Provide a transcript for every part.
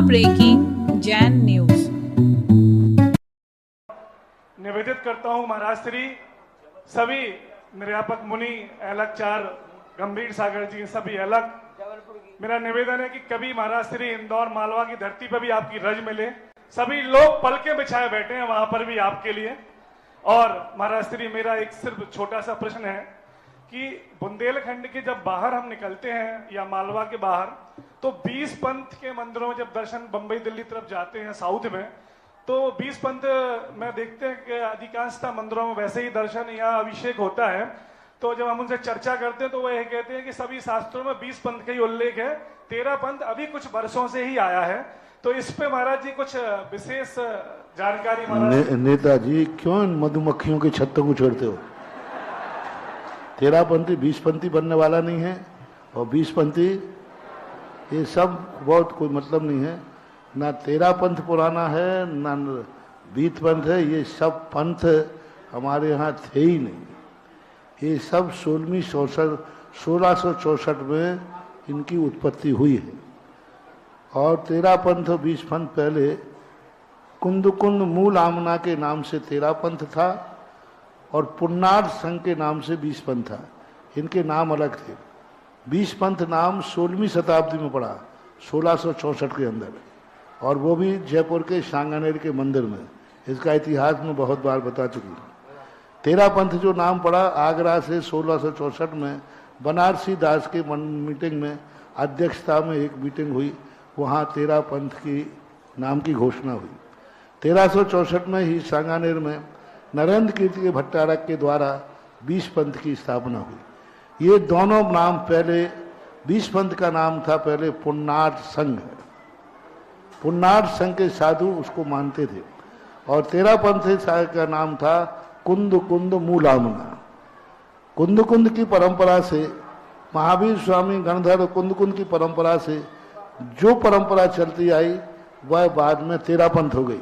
Breaking Jain news. निवेदित करता हूं महाराज श्री सभी निर्यापक मुनि अलग चार गंभीर सागर जी सभी अलग। मेरा निवेदन है कि कभी महाराज श्री इंदौर मालवा की धरती पर भी आपकी रज मिले। सभी लोग पलके बिछाए बैठे हैं वहां पर भी आपके लिए। और महाराज श्री मेरा एक सिर्फ छोटा सा प्रश्न है कि बुंदेलखंड के जब बाहर हम निकलते हैं या मालवा के बाहर तो 20 पंथ के मंदिरों में जब दर्शन बंबई दिल्ली तरफ जाते हैं साउथ में तो 20 पंथ में देखते हैं कि अधिकांशतः मंदिरों में वैसे ही दर्शन या अभिषेक होता है। तो जब हम उनसे चर्चा करते हैं तो वो यह कहते हैं कि सभी शास्त्रों में 20 पंथ का ही उल्लेख है, 13 पंथ अभी कुछ वर्षों से ही आया है। तो इस पे महाराज जी कुछ विशेष जानकारी महाराज। नेताजी क्यों इन मधुमक्खियों के छत्तों को छोड़ते हो? 13 पंथी 20 पंथी बनने वाला नहीं है और 20 पंथी ये सब बहुत कोई मतलब नहीं है। ना 13 पंथ पुराना है ना 20 पंथ है। ये सब पंथ हमारे यहाँ थे ही नहीं। ये सब 1664 में इनकी उत्पत्ति हुई है। और 13 पंथ 20 पंथ पहले कुंद कुंद मूल आमना के नाम से 13 पंथ था और पुन्नार संघ के नाम से 20 पंथ था। इनके नाम अलग थे। 20 पंथ नाम 16वीं शताब्दी में पड़ा 1664 के अंदर, और वो भी जयपुर के सांगानेर के मंदिर में। इसका इतिहास में बहुत बार बता चुकी हूँ। 13 पंथ जो नाम पड़ा आगरा से 1664 में बनारसी दास के मीटिंग में अध्यक्षता में एक मीटिंग हुई, वहाँ 13 पंथ की नाम की घोषणा हुई। 1364 में ही सांगानेर में नरेंद्र कीर्ति के भट्टारक के द्वारा 20 पंथ की स्थापना हुई। ये दोनों नाम पहले 20 पंथ का नाम था पहले पुन्नार संघ। पुन्नार संघ के साधु उसको मानते थे। और 13 पंथ का नाम था कुंद कुंद मूलामना। कुंद कुंद की परंपरा से महावीर स्वामी गणधर कुंद कुंद की परंपरा से जो परंपरा चलती आई वह बाद में 13 पंथ हो गई।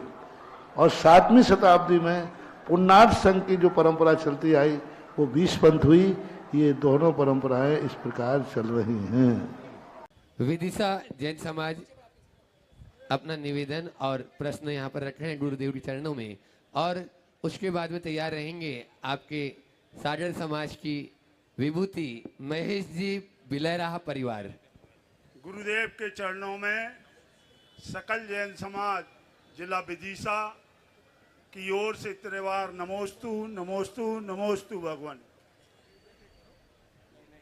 और 7वीं शताब्दी में पुन्नार संघ की जो परंपरा चलती आई वो 20 पंथ हुई। ये दोनों परंपराएं इस प्रकार चल रही हैं। विदिशा जैन समाज अपना निवेदन और प्रश्न यहाँ पर रख रहे हैं गुरुदेव के चरणों में, और उसके बाद में तैयार रहेंगे आपके सागर समाज की विभूति महेश जी बिलैराह परिवार। गुरुदेव के चरणों में सकल जैन समाज जिला विदिशा की ओर से त्रिवार नमोस्तु नमोस्तु नमोस्तु भगवान।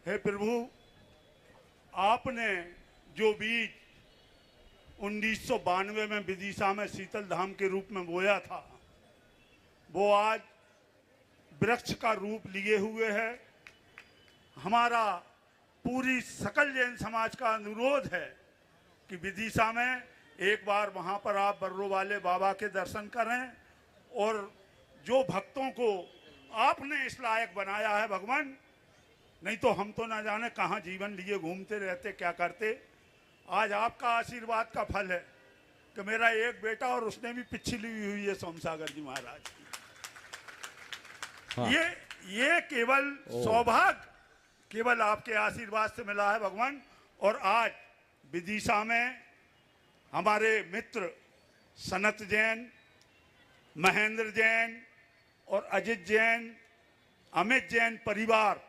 हे प्रभु, आपने जो बीज 1992 में विदिशा में शीतल धाम के रूप में बोया था वो आज वृक्ष का रूप लिए हुए है। हमारा पूरी सकल जैन समाज का अनुरोध है कि विदिशा में एक बार वहां पर आप बर्रो वाले बाबा के दर्शन करें, और जो भक्तों को आपने इस लायक बनाया है भगवान, नहीं तो हम तो ना जाने कहाँ जीवन लिए घूमते रहते क्या करते। आज आपका आशीर्वाद का फल है कि मेरा एक बेटा और उसने भी पिछली ली हुई है सोमसागर जी महाराज की। हाँ। ये केवल सौभाग्य केवल आपके आशीर्वाद से मिला है भगवान। और आज विदिशा में हमारे मित्र सनत जैन, महेंद्र जैन और अजित जैन, अमित जैन परिवार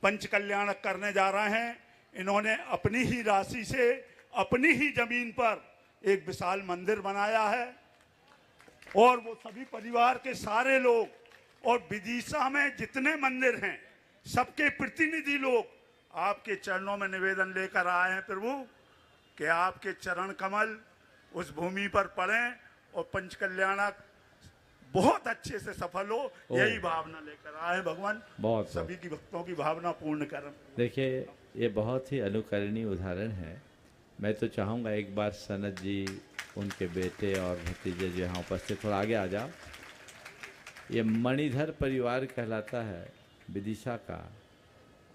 पंच कल्याणक करने जा रहे हैं। इन्होंने अपनी ही राशि से अपनी ही जमीन पर एक विशाल मंदिर बनाया है, और वो सभी परिवार के सारे लोग और विदिशा में जितने मंदिर हैं सबके प्रतिनिधि लोग आपके चरणों में निवेदन लेकर आए हैं प्रभु कि आपके चरण कमल उस भूमि पर पड़ें और पंच कल्याणक बहुत अच्छे से सफल हो। यही भावना लेकर आए भगवान। बहुत सभी की भक्तों की भावना पूर्ण करें। देखिए, ये बहुत ही अनुकरणीय उदाहरण है। मैं तो चाहूँगा एक बार सनत जी, उनके बेटे और भतीजे जो यहाँ उपस्थित, थोड़ा आगे आ जाओ। ये मणिधर परिवार कहलाता है विदिशा का,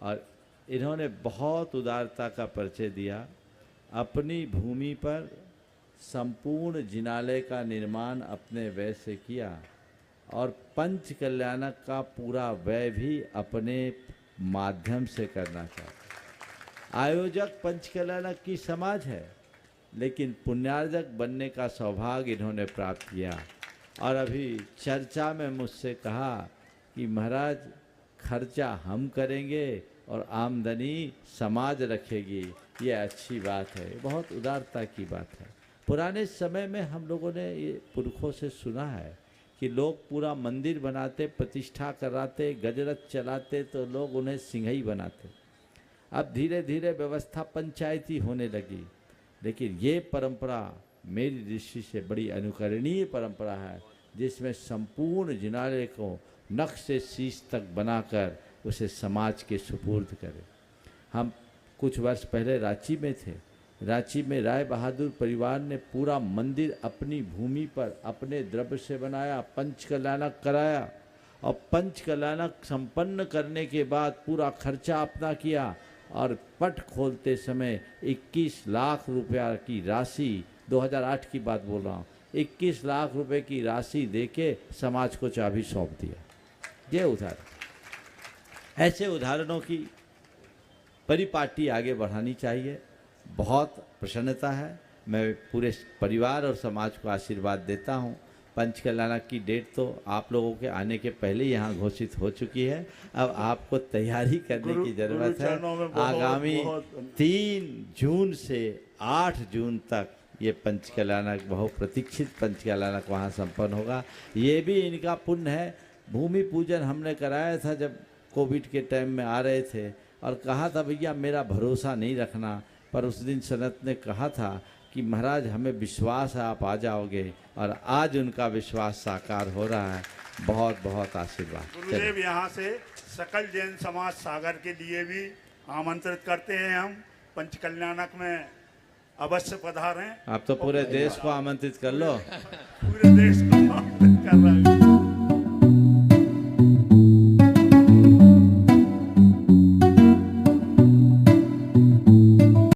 और इन्होंने बहुत उदारता का परिचय दिया। अपनी भूमि पर संपूर्ण जिनालय का निर्माण अपने व्यय से किया, और पंच कल्याणक का पूरा व्यय भी अपने माध्यम से करना चाहता। आयोजक पंच कल्याणक की समाज है, लेकिन पुण्यार्जक बनने का सौभाग्य इन्होंने प्राप्त किया। और अभी चर्चा में मुझसे कहा कि महाराज खर्चा हम करेंगे और आमदनी समाज रखेगी, ये अच्छी बात है, बहुत उदारता की बात है। पुराने समय में हम लोगों ने ये पुरखों से सुना है कि लोग पूरा मंदिर बनाते, प्रतिष्ठा कराते, गजरथ चलाते तो लोग उन्हें सिंघई बनाते। अब धीरे धीरे व्यवस्था पंचायती होने लगी, लेकिन ये परंपरा मेरी दृष्टि से बड़ी अनुकरणीय परंपरा है, जिसमें संपूर्ण जिनाले को नख से शीश तक बनाकर उसे समाज के सुपुर्द करें। हम कुछ वर्ष पहले रांची में थे। रांची में राय बहादुर परिवार ने पूरा मंदिर अपनी भूमि पर अपने द्रव्य से बनाया, पंचकल्याणक कराया, और पंचकल्याणक संपन्न करने के बाद पूरा खर्चा अपना किया और पट खोलते समय 21 लाख रुपया की राशि, 2008 की बात बोल रहा हूँ, 21 लाख रुपए की राशि देके समाज को चाबी सौंप दिया। ये उदाहरण, ऐसे उदाहरणों की परिपाटी आगे बढ़ानी चाहिए। बहुत प्रसन्नता है, मैं पूरे परिवार और समाज को आशीर्वाद देता हूँ। पंचकल्याणक की डेट तो आप लोगों के आने के पहले यहाँ घोषित हो चुकी है, अब आपको तैयारी करने की जरूरत है। आगामी 3 जून से 8 जून तक ये पंचकल्याणक, बहुप्रतीक्षित पंचकल्याणक वहाँ संपन्न होगा। ये भी इनका पुण्य है। भूमि पूजन हमने कराया था जब कोविड के टाइम में आ रहे थे, और कहा था भैया मेरा भरोसा नहीं रखना, पर उस दिन सनत ने कहा था कि महाराज हमें विश्वास है आप आ जाओगे, और आज उनका विश्वास साकार हो रहा है। बहुत बहुत आशीर्वाद। गुरुदेव, यहाँ से सकल जैन समाज सागर के लिए भी आमंत्रित करते हैं। हम पंचकल्याणक में अवश्य पधारें। आप तो पूरे देश को आमंत्रित कर लो। पूरे देश को आमंत्रित कर रहे हैं।